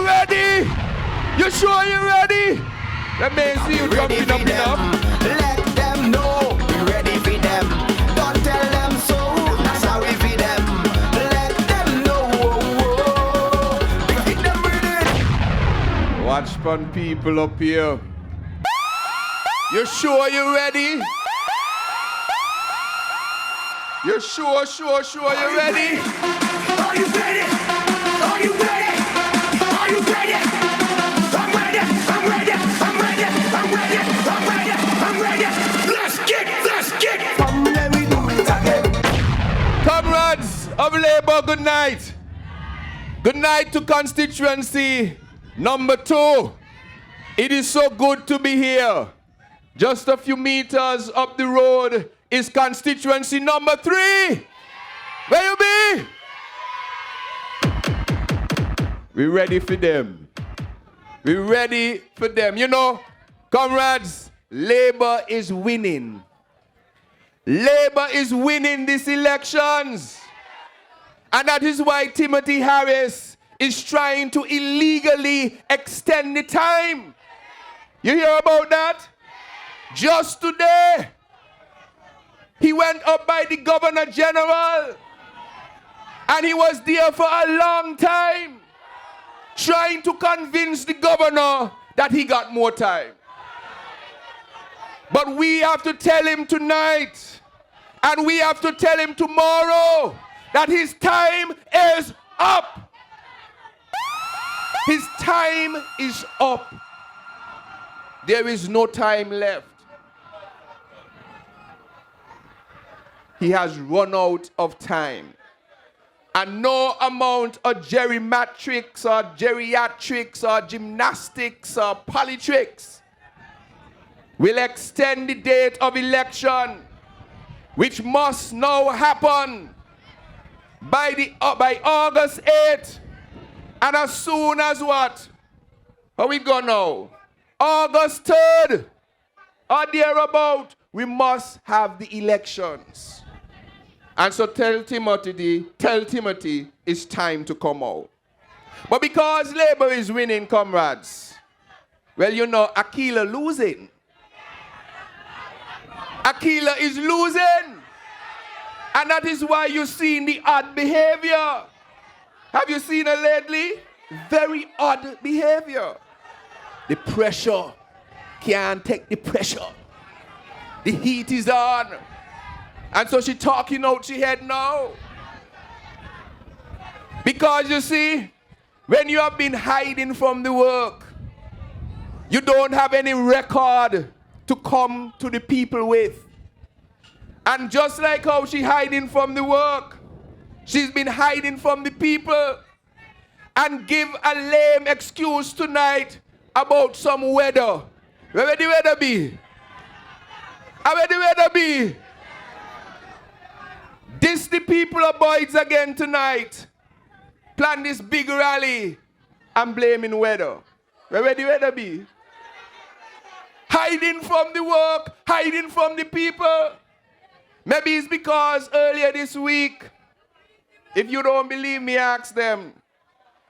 you ready? You sure you ready? Let me see you jumping up enough. Let them know we ready for them. Don't tell them so. That's how we feed them. Let them know. We feed them ready. Watch fun people up here. You sure you ready? You sure you ready? Are you ready? Are you ready? Are you ready? I'm ready. I'm ready. I'm ready. I'm ready. I'm ready. I'm ready. Let's get. Come let me do it again. Comrades of Labour, good night. Good night to constituency number 2. It is so good to be here. Just a few meters up the road is constituency number 3. Where you be? We ready for them. We ready for them. You know, comrades, Labour is winning. Labour is winning these elections. And that is why Timothy Harris is trying to illegally extend the time. You hear about that? Just today, he went up by the Governor General, and he was there for a long time, trying to convince the governor that he got more time. But we have to tell him tonight, and we have to tell him tomorrow, that his time is up. His time is up. There is no time left. He has run out of time. And no amount of geriatrics or gymnastics or politricks will extend the date of election, which must now happen by August 8th. And as soon as what? How we go now? August 3rd or thereabout, we must have the elections. And so tell Timothy, it's time to come out. But because Labour is winning, comrades, well, you know, Aquila losing. Aquila is losing. And that is why you're seeing the odd behavior. Have you seen her lately? Very odd behavior. The pressure. Can't take the pressure. The heat is on. And so she's talking out she head now. Because you see, when you have been hiding from the work, you don't have any record to come to the people with. And just like how she's hiding from the work, she's been hiding from the people and give a lame excuse tonight about some weather. Where the weather be? Where the weather be? This the people of Boyd's again tonight. Plan this big rally and blaming weather. Where the weather be? Hiding from the work, hiding from the people. Maybe it's because earlier this week, if you don't believe me, ask them.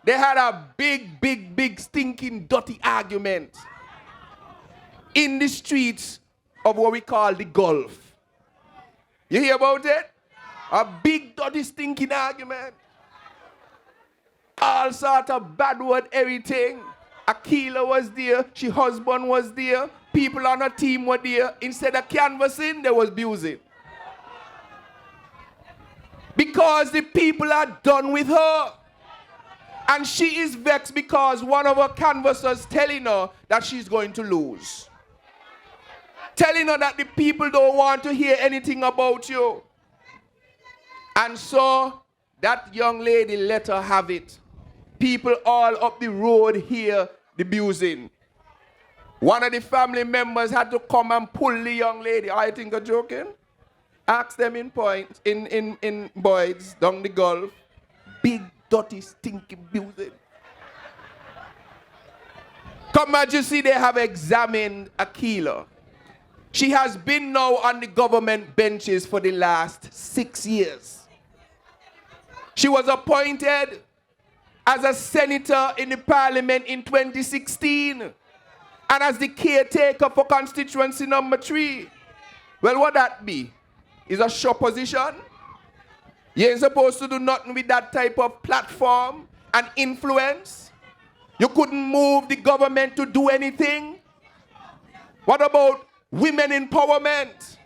They had a big, stinking, dirty argument in the streets of what we call the Gulf. You hear about it? A big, dirty, stinking argument. All sort of bad word, everything. Aquila was there. She husband was there. People on her team were there. Instead of canvassing, they was abusing. Because the people are done with her. And she is vexed because one of her canvassers telling her that she's going to lose. Telling her that the people don't want to hear anything about you. And so that young lady let her have it. People all up the road hear the abusing. One of the family members had to come and pull the young lady. I think I'm joking. Ask them in Boyd's, down the Gulf. Big, dirty, stinky abusing. Come as you see, they have examined Aquila. She has been now on the government benches for the last 6 years. She was appointed as a senator in the parliament in 2016 and as the caretaker for constituency number 3. Well, what that be? Is a show position? You ain't supposed to do nothing with that type of platform and influence. You couldn't move the government to do anything. What about women empowerment?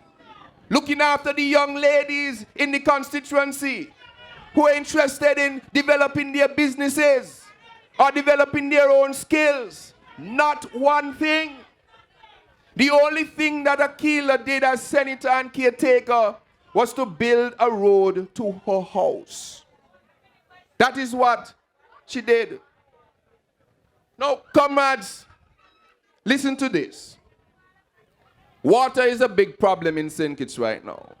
Looking after the young ladies in the constituency who are interested in developing their businesses or developing their own skills. Not one thing. The only thing that Akila did as senator and caretaker was to build a road to her house. That is what she did. Now, comrades, listen to this. Water is a big problem in St. Kitts right now.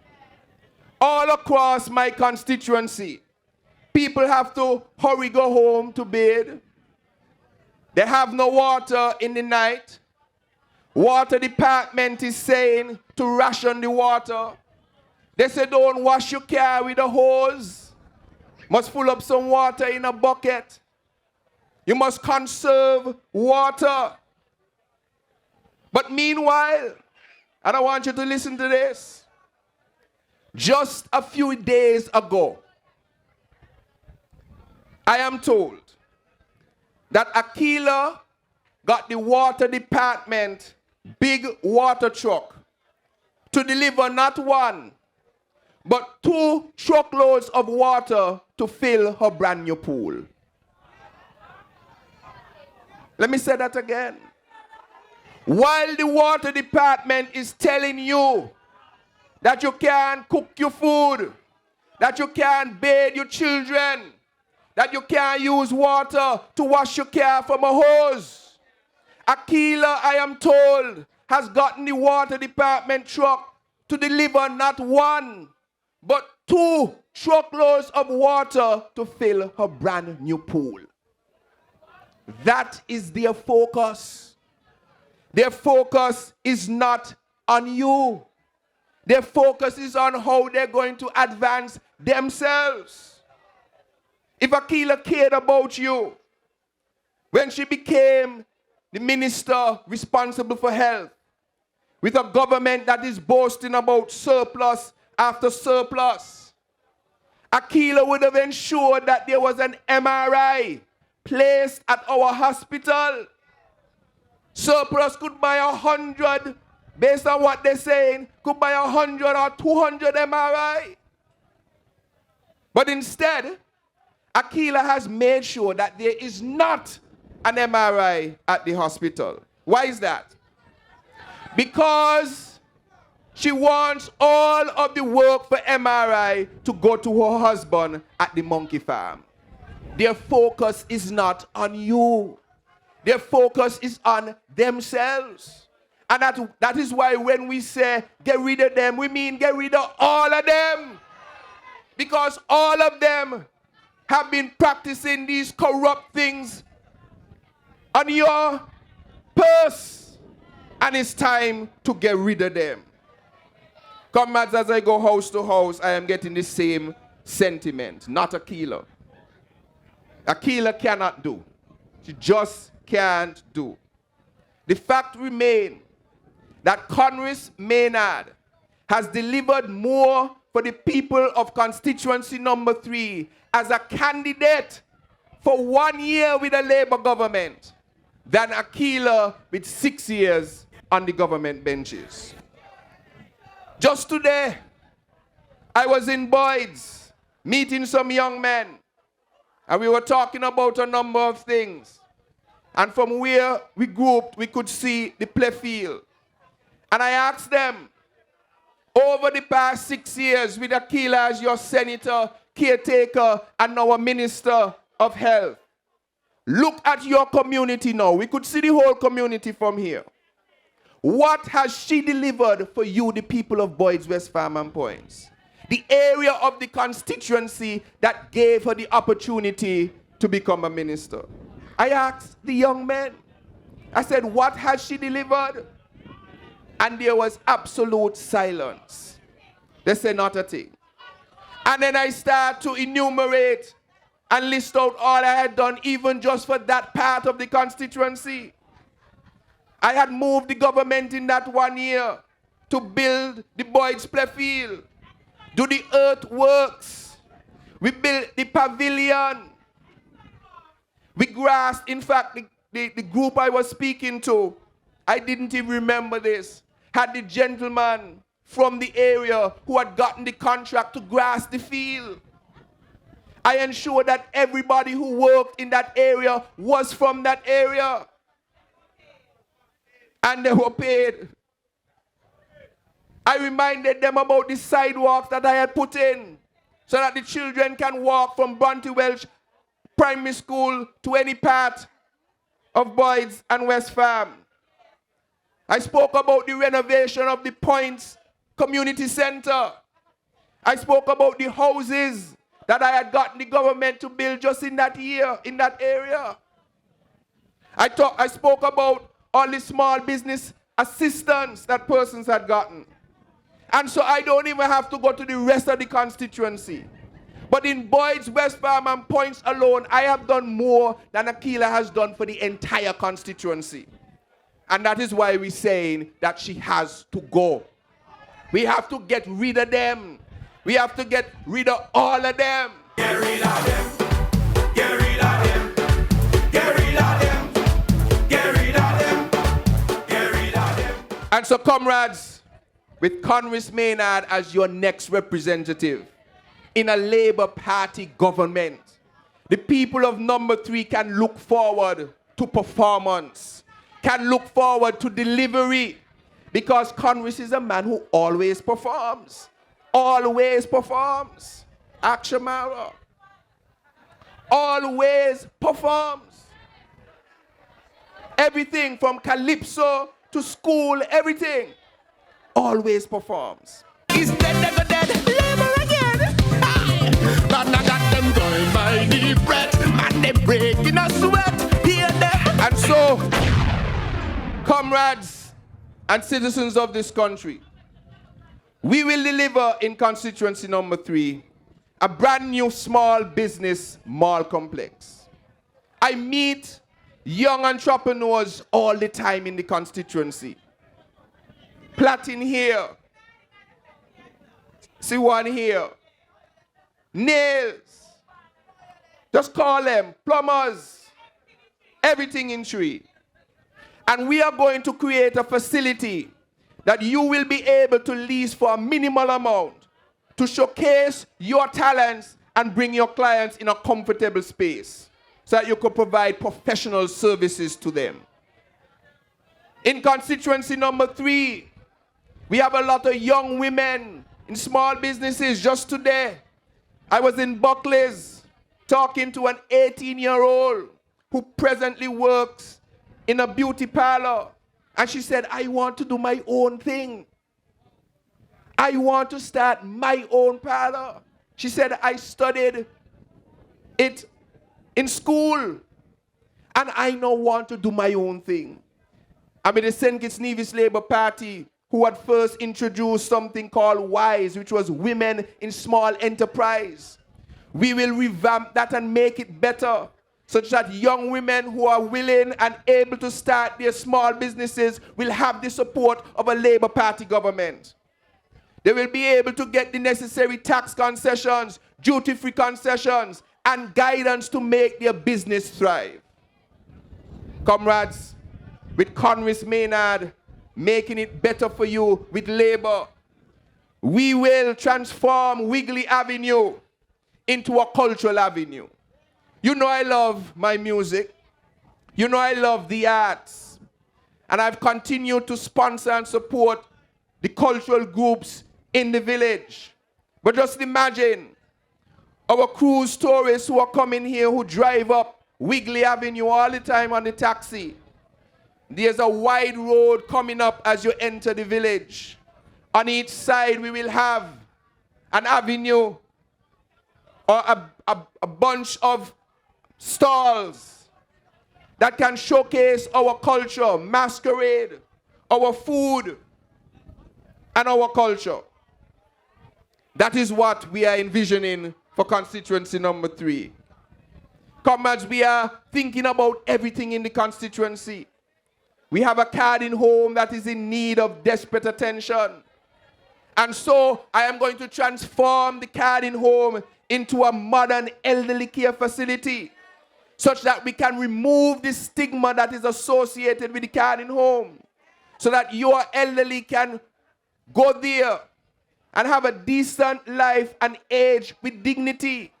All across my constituency, people have to hurry go home to bed. They have no water in the night. Water department is saying to ration the water. They say don't wash your car with a hose. Must fill up some water in a bucket. You must conserve water. But meanwhile, and I want you to listen to this. Just a few days ago, I am told that Akila got the water department big water truck to deliver not 1, but 2 truckloads of water to fill her brand new pool. Let me say that again. While the water department is telling you that you can't cook your food, that you can't bathe your children, that you can't use water to wash your car from a hose, Akila, I am told, has gotten the water department truck to deliver not 1, but 2 truckloads of water to fill her brand new pool. That is their focus. Their focus is not on you. Their focus is on how they're going to advance themselves. If Akila cared about you, when she became the minister responsible for health, with a government that is boasting about surplus after surplus, Akila would have ensured that there was an MRI placed at our hospital. Surplus could buy 100, based on what they're saying, could buy 100 or 200 MRI. But instead, Akila has made sure that there is not an MRI at the hospital. Why is that? Because she wants all of the work for MRI to go to her husband at the monkey farm. Their focus is not on you. Their focus is on themselves. And that is why when we say get rid of them, we mean get rid of all of them. Because all of them have been practicing these corrupt things on your purse. And it's time to get rid of them. Comrades, as I go house to house, I am getting the same sentiment. Not Akila. Akila cannot do. She just can't do. The fact remains that Konris Maynard has delivered more for the people of constituency number 3 as a candidate for 1 year with a Labour government than Akila with 6 years on the government benches. Just today, I was in Boyd's meeting some young men, and we were talking about a number of things. And from where we grouped, we could see the play field. And I asked them, over the past 6 years with Akila as your senator, caretaker, and now a minister of health, look at your community now. We could see the whole community from here. What has she delivered for you, the people of Boyd's West Farm and Points? The area of the constituency that gave her the opportunity to become a minister. I asked the young men, I said, what has she delivered? And there was absolute silence. They said not a thing. And then I start to enumerate and list out all I had done, even just for that part of the constituency. I had moved the government in that 1 year to build the Boyd's Playfield, do the earthworks. We built the pavilion. We grassed, in fact, the group I was speaking to, I didn't even remember this, had the gentleman from the area who had gotten the contract to grass the field. I ensured that everybody who worked in that area was from that area. And they were paid. I reminded them about the sidewalks that I had put in so that the children can walk from Bronte Welsh Primary School to any part of Boyd's and West Farm. I spoke about the renovation of the Points Community Center. I spoke about the houses that I had gotten the government to build just in that year, in that area. I spoke about all the small business assistance that persons had gotten. And so I don't even have to go to the rest of the constituency. But in Boyd's, West Farm, and Points alone, I have done more than Akila has done for the entire constituency. And that is why we're saying that she has to go. We have to get rid of them. We have to get rid of all of them. Get rid of them. Get rid of them. Get rid of them. Get rid of them. Get rid of them. And so, comrades, with Konris Maynard as your next representative in a Labour Party government, the people of number 3 can look forward to performance, can look forward to delivery, because Konris is a man who always performs. Always performs. Akshamara. Always performs. Everything from calypso to school, everything. Always performs. He's dead, never dead. Labor again. Aye. But I got them going by deep breath. Man, they breaking a sweat. Hear them. And so, comrades and citizens of this country, we will deliver in constituency number 3 a brand new small business mall complex. I meet young entrepreneurs all the time in the constituency. Plaiting here. See one here. Nails. Just call them plumbers. Everything in tree. And we are going to create a facility that you will be able to lease for a minimal amount to showcase your talents and bring your clients in a comfortable space so that you can provide professional services to them. In constituency number 3, we have a lot of young women in small businesses. Just today, I was in Buckley's talking to an 18-year-old who presently works in a beauty parlor. And she said, I want to do my own thing. I want to start my own parlor. She said, I studied it in school, and I now want to do my own thing. I'm in the St. Kitts-Nevis Labour Party, who had first introduced something called WISE, which was Women in Small Enterprise. We will revamp that and make it better, such that young women who are willing and able to start their small businesses will have the support of a Labour Party government. They will be able to get the necessary tax concessions, duty-free concessions, and guidance to make their business thrive. Comrades, with Konris Maynard making it better for you with Labour, we will transform Wigley Avenue into a cultural avenue. You know I love my music. You know I love the arts. And I've continued to sponsor and support the cultural groups in the village. But just imagine our cruise tourists who are coming here, who drive up Wigley Avenue all the time on the taxi. There's a wide road coming up as you enter the village. On each side we will have an avenue or a bunch of stalls that can showcase our culture, masquerade, our food, and our culture. That is what we are envisioning for constituency number 3. Comrades, we are thinking about everything in the constituency. We have a carding home that is in need of desperate attention. And so I am going to transform the carding home into a modern elderly care facility such that we can remove the stigma that is associated with the carding home, so that your elderly can go there and have a decent life and age with dignity.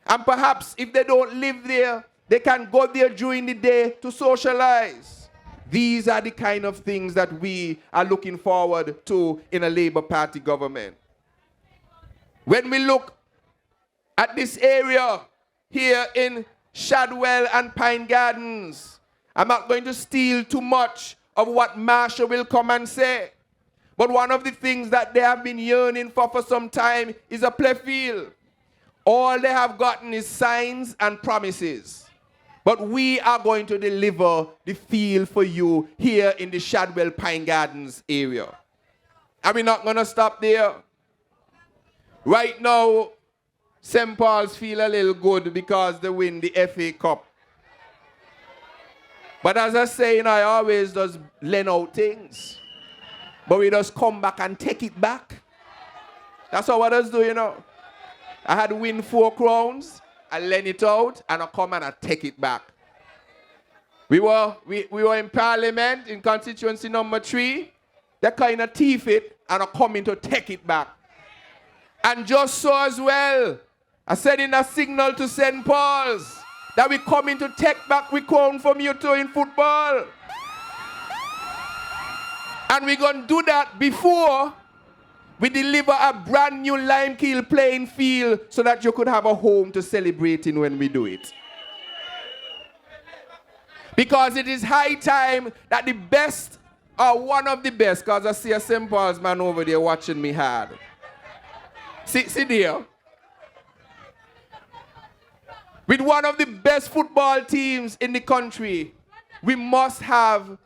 And perhaps if they don't live there, they can go there during the day to socialize. These are the kind of things that we are looking forward to in a Labour Party government. When we look at this area here in Shadwell and Pine Gardens, I'm not going to steal too much of what Marsha will come and say. But one of the things that they have been yearning for some time is a play field. All they have gotten is signs and promises. But we are going to deliver the field for you here in the Shadwell Pine Gardens area. And we're not going to stop there. Right now, St. Paul's feel a little good because they win the FA Cup. But as I say, I always just lend out things. But we just come back and take it back. That's how others do, I had to win 4 crowns, I lend it out, and I come and I take it back. We were in Parliament in constituency number 3. They kind of thief it, and I come in to take it back. And just so as well, I said in a signal to St. Paul's that we come in to take back we crown from you too in football. And we're going to do that before we deliver a brand new Limekeel playing field so that you could have a home to celebrate in when we do it. Because it is high time that the best, or one of the best, because I see a St. Paul's man over there watching me hard. See there. With one of the best football teams in the country, we must have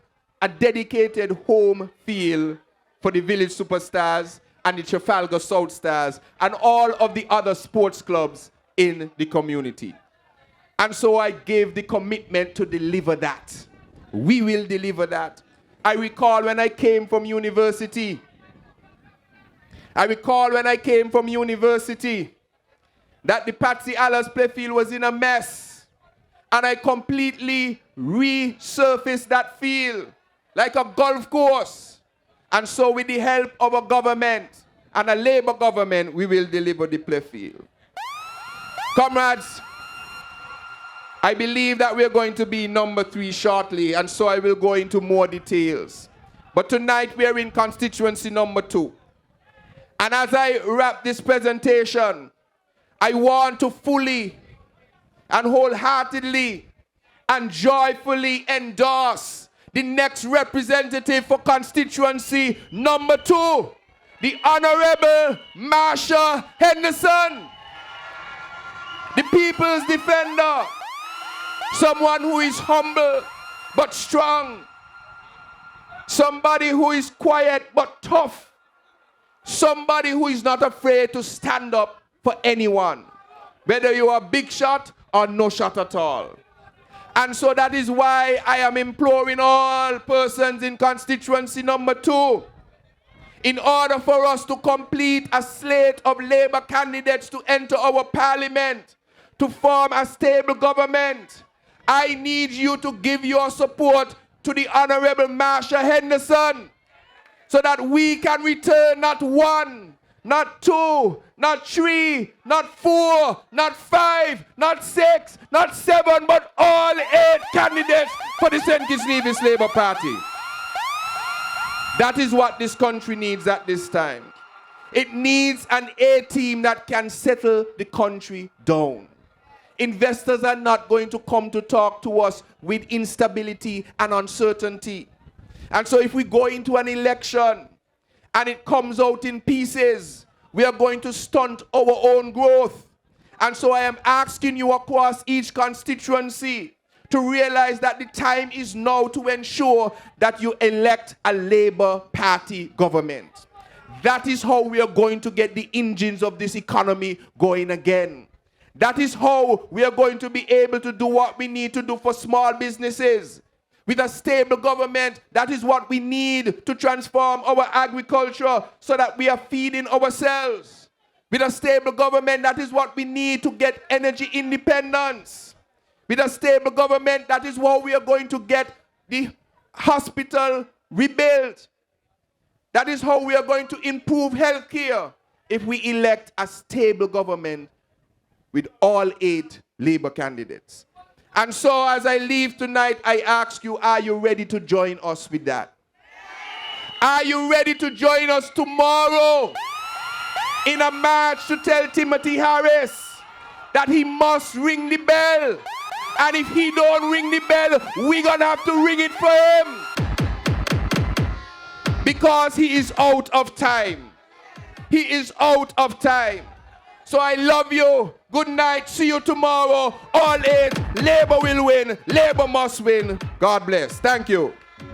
a dedicated home field for the Village Superstars and the Trafalgar South Stars and all of the other sports clubs in the community. And so I gave the commitment to deliver that. We will deliver that. I recall when I came from university. that the Patsy Allers playfield was in a mess. And I completely resurfaced that field like a golf course. And so with the help of a government and a Labour government, we will deliver the playfield. Comrades, I believe that we're going to be number 3 shortly, and so I will go into more details. But tonight we're in constituency number 2. And as I wrap this presentation, I want to fully and wholeheartedly and joyfully endorse the next representative for constituency number 2, the Honorable Marsha Henderson, the people's defender, someone who is humble but strong, somebody who is quiet but tough, somebody who is not afraid to stand up for anyone, whether you are big shot or no shot at all. And so that is why I am imploring all persons in constituency number 2, in order for us to complete a slate of Labour candidates to enter our parliament, to form a stable government, I need you to give your support to the Honorable Marsha Henderson so that we can return not 1, not 2, not 3, not 4, not 5, not 6, not 7, but all 8 candidates for the St. Kitts-Nevis Labour Party. That is what this country needs at this time. It needs an A-team that can settle the country down. Investors are not going to come to talk to us with instability and uncertainty. And so if we go into an election and it comes out in pieces, we are going to stunt our own growth. And so I am asking you across each constituency to realize that the time is now to ensure that you elect a Labour Party government. That is how we are going to get the engines of this economy going again. That is how we are going to be able to do what we need to do for small businesses. With a stable government, that is what we need to transform our agriculture so that we are feeding ourselves. With a stable government, that is what we need to get energy independence. With a stable government, that is how we are going to get the hospital rebuilt. That is how we are going to improve healthcare if we elect a stable government with all 8 Labour candidates. And so as I leave tonight, I ask you, are you ready to join us with that? Are you ready to join us tomorrow in a march to tell Timothy Harris that he must ring the bell? And if he don't ring the bell, we're gonna have to ring it for him. Because he is out of time. He is out of time. So I love you. Good night. See you tomorrow. All 8. Labour will win. Labour must win. God bless. Thank you.